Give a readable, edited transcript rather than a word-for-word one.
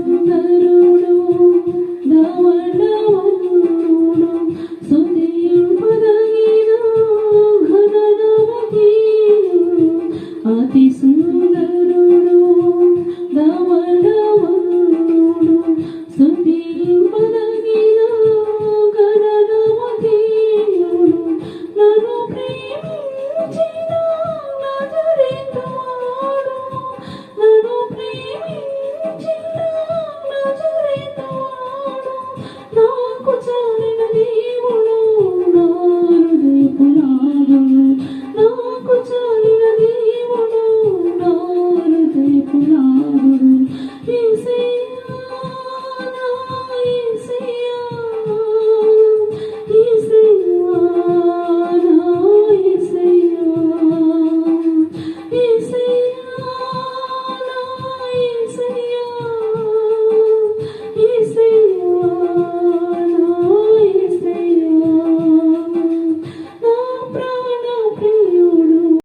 సుందరుడు ధవళవరుణుడు స్తుతింపదగిన ఘననామధేయుడు అతి సుందరుడు ధవళవరుణుడు స్తుతింపదగిన ఘననామధేయుడు నన్ను ప్రేమించిన నజరేతువాడు నన్ను ప్రేమించిన నజరేతువాడు నాకు చాలిన దేవుడు నా హృదయపునాదుడు నాకు చాలిన దేవుడు నా హృదయపునాదుడు యేసయ్యా నా యేసయ్యా యేసయ్యా నా యేసయ్యా యేసయ్యా